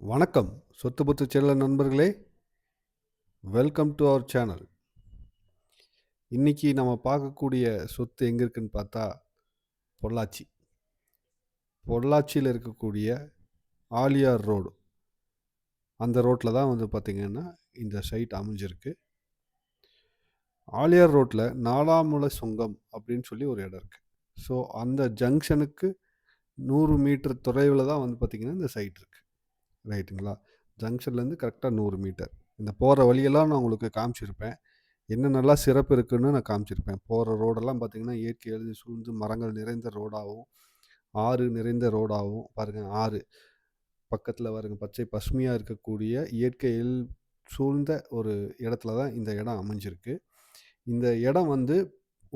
வணக்கம் சொத்து செல்ல நண்பர்களே, வெல்கம் டு அவர் சேனல். இன்னைக்கு நம்ம பார்க்கக்கூடிய சொத்து எங்கே இருக்குன்னு பார்த்தா பொள்ளாச்சி. பொள்ளாச்சியில் இருக்கக்கூடிய ஆலியார் ரோடு, அந்த ரோட்டில் தான் வந்து பார்த்திங்கன்னா இந்த சைட் அமைஞ்சிருக்கு. ஆலியார் ரோட்டில் நாலாமுல சுங்கம் அப்படின்னு சொல்லி ஒரு இடம் இருக்குது. ஸோ அந்த ஜங்ஷனுக்கு 100 மீட்டர் தொலைவில் தான் வந்து பார்த்திங்கன்னா இந்த சைட் இருக்குது. ரைட்டுங்களா? ஜங்ஷன்லேருந்து கரெக்டாக 100 மீட்டர். இந்த போகிற வழியெல்லாம் நான் உங்களுக்கு காமிச்சிருப்பேன். என்னென்னலாம் சிறப்பு இருக்குன்னு நான் காமிச்சிருப்பேன். போகிற ரோடெல்லாம் பார்த்திங்கன்னா இயற்கை எழில் சூழ்ந்து மரங்கள் நிறைந்த ரோடாகவும், ஆறு நிறைந்த ரோடாகவும் பாருங்கள். ஆறு பக்கத்தில் பாருங்க, பச்சை பசுமையாக இருக்கக்கூடிய இயற்கை எழில் சூழ்ந்த ஒரு இடத்துல தான் இந்த இடம் அமைஞ்சிருக்கு. இந்த இடம் வந்து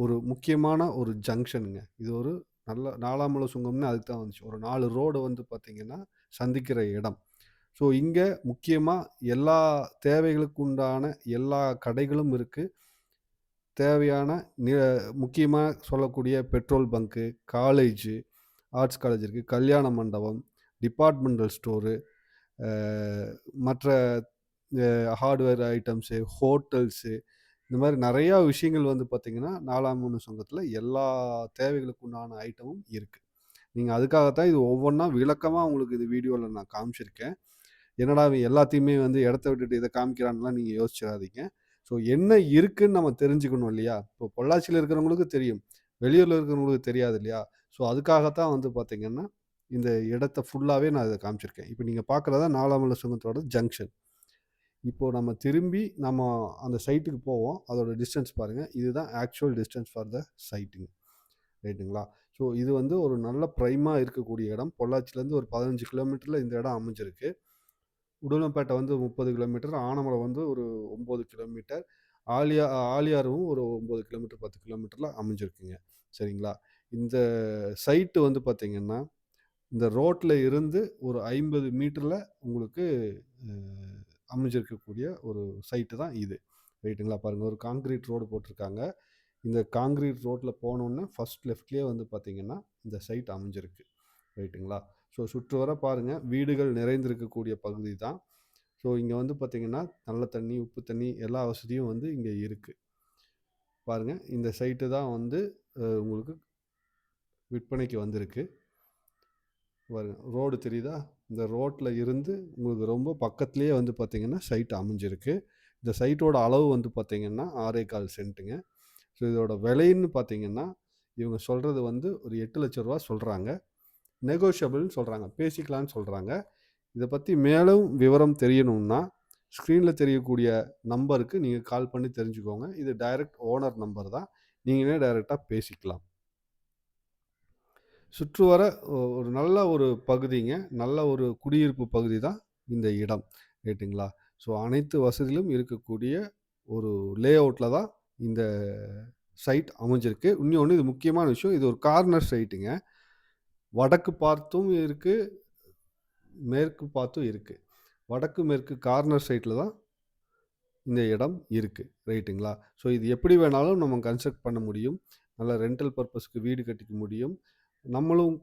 ஒரு முக்கியமான ஒரு ஜங்ஷனுங்க. இது ஒரு நல்ல நாலாமுல சுங்கம்னு அதுக்கு தான் வந்துச்சு. ஒரு 4 ரோடு வந்து பார்த்திங்கன்னா சந்திக்கிற இடம். ஸோ இங்கே முக்கியமாக எல்லா தேவைகளுக்கு உண்டான எல்லா கடைகளும் இருக்குது. தேவையான முக்கியமாக சொல்லக்கூடிய petrol bunk, college, arts college இருக்குது, கல்யாண மண்டபம், டிபார்ட்மெண்டல் ஸ்டோரு, மற்ற ஹார்ட்வேர் ஐட்டம்ஸு, ஹோட்டல்ஸு, இந்த மாதிரி நிறையா விஷயங்கள் வந்து பார்த்திங்கன்னா நாலாமுன சுங்கத்தில் எல்லா தேவைகளுக்கு உண்டான ஐட்டமும் இருக்குது. நீங்கள் அதுக்காகத்தான் இது ஒவ்வொன்றா விளக்கமாக உங்களுக்கு இது வீடியோவில் நான் காமிச்சிருக்கேன். என்னடா இவன் எல்லாத்தையுமே வந்து இடத்த விட்டுட்டு இதை காமிக்கிறான்லாம் நீங்கள் யோசிச்சிடாதீங்க. ஸோ என்ன இருக்குன்னு நம்ம தெரிஞ்சுக்கணும் இல்லையா? இப்போ பொள்ளாச்சியில் இருக்கிறவங்களுக்கு தெரியும், வெளியூரில் இருக்கிறவங்களுக்கு தெரியாது இல்லையா? ஸோ அதுக்காகத்தான் வந்து பார்த்திங்கன்னா இந்த இடத்த ஃபுல்லாகவே நான் இதை காமிச்சிருக்கேன். இப்போ நீங்கள் பார்க்குறதா நாலாமுல சுங்கத்தோட ஜங்ஷன். இப்போது நம்ம திரும்பி நம்ம அந்த சைட்டுக்கு போவோம். அதோட டிஸ்டன்ஸ் பாருங்கள். இதுதான் ஆக்சுவல் டிஸ்டன்ஸ் ஃபார் த சைட்டுங்க. ரைட்டுங்களா? ஸோ இது வந்து ஒரு நல்ல ப்ரைமாக இருக்கக்கூடிய இடம். பொள்ளாச்சிலேருந்து ஒரு 15 கிலோமீட்டரில் இந்த இடம் அமைஞ்சிருக்கு. உடுமலைப்பேட்டை வந்து 30 கிலோமீட்டர், ஆனமலை வந்து ஒரு 9 கிலோமீட்டர், ஆலியாரும் ஒரு 9 கிலோமீட்டர் 10 கிலோமீட்டரில் அமைஞ்சிருக்குங்க. சரிங்களா? இந்த சைட்டு வந்து பார்த்திங்கன்னா இந்த ரோட்டில் இருந்து ஒரு 50 மீட்டரில் உங்களுக்கு அமைஞ்சிருக்கக்கூடிய ஒரு சைட்டு தான் இது. ரைட்டுங்களா? பாருங்கள், ஒரு காங்கிரீட் ரோடு போட்டிருக்காங்க. இந்த காங்கிரீட் ரோட்டில் போனோன்னே ஃபஸ்ட் லெஃப்ட்லேயே வந்து பார்த்திங்கன்னா இந்த சைட் அமைஞ்சிருக்கு. ரைட்டுங்களா? ஸோ சுற்று வர பாருங்கள், வீடுகள் நிறைந்திருக்கக்கூடிய பகுதி தான். ஸோ இங்கே வந்து பார்த்திங்கன்னா நல்ல தண்ணி, உப்பு தண்ணி எல்லா வசதியும் வந்து இங்கே இருக்குது. பாருங்கள், இந்த சைட்டு தான் வந்து உங்களுக்கு விற்பனைக்கு வந்திருக்கு. பாருங்க, ரோடு தெரியுதா? இந்த ரோட்டில் இருந்து உங்களுக்கு ரொம்ப பக்கத்துலேயே வந்து பார்த்திங்கன்னா சைட் அமைஞ்சிருக்கு. இந்த சைட்டோட அளவு வந்து பார்த்திங்கன்னா 6.25 சென்ட்டுங்க. ஸோ இதோட விலைன்னு பார்த்திங்கன்னா இவங்க சொல்கிறது வந்து ஒரு 8 லட்ச ரூபா சொல்கிறாங்க. நெகோஷியபிள்னு சொல்கிறாங்க, பேசிக்கலான்னு சொல்கிறாங்க. இதை பற்றி மேலும் விவரம் தெரியணும்னா ஸ்க்ரீனில் தெரியக்கூடிய நம்பருக்கு நீங்கள் கால் பண்ணி தெரிஞ்சுக்கோங்க. இது டைரக்ட் ஓனர் நம்பர் தான். நீங்களே டைரெக்டாக பேசிக்கலாம். சுற்று வர ஒரு நல்ல ஒரு பகுதிங்க. நல்ல ஒரு குடியிருப்பு பகுதி தான் இந்த இடம். ரைட்டுங்களா? ஸோ அனைத்து வசதிகளும் இருக்கக்கூடிய ஒரு லே அவுட்டில் தான் இந்த சைட் அமைஞ்சிருக்கு. இன்னொன்று, இது முக்கியமான விஷயம், இது ஒரு கார்னர் சைட்டுங்க. வடக்கு பார்த்தும் இருக்குது, மேற்கு பார்த்தும் இருக்குது. வடக்கு மேற்கு கார்னர் சைட்டில் தான் இந்த இடம் இருக்குது. ரைட்டுங்களா? ஸோ இது எப்படி வேணாலும் நம்ம கன்ஸ்ட்ரக்ட் பண்ண முடியும். நல்லா ரெண்டல் பர்பஸ்க்கு வீடு கட்டிக்க முடியும். நம்மளும்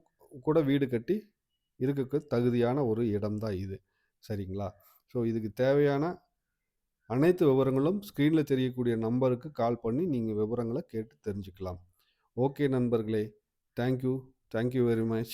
கூட வீடு கட்டி இருக்கக்கு தகுதியான ஒரு இடம் தான் இது. சரிங்களா? ஸோ இதுக்கு தேவையான அனைத்து விவரங்களும் ஸ்க்ரீனில் தெரியக்கூடிய நம்பருக்கு கால் பண்ணி நீங்கள் விவரங்களை கேட்டு தெரிஞ்சுக்கலாம். ஓகே நண்பர்களே, தேங்க்யூ வெரி மச்.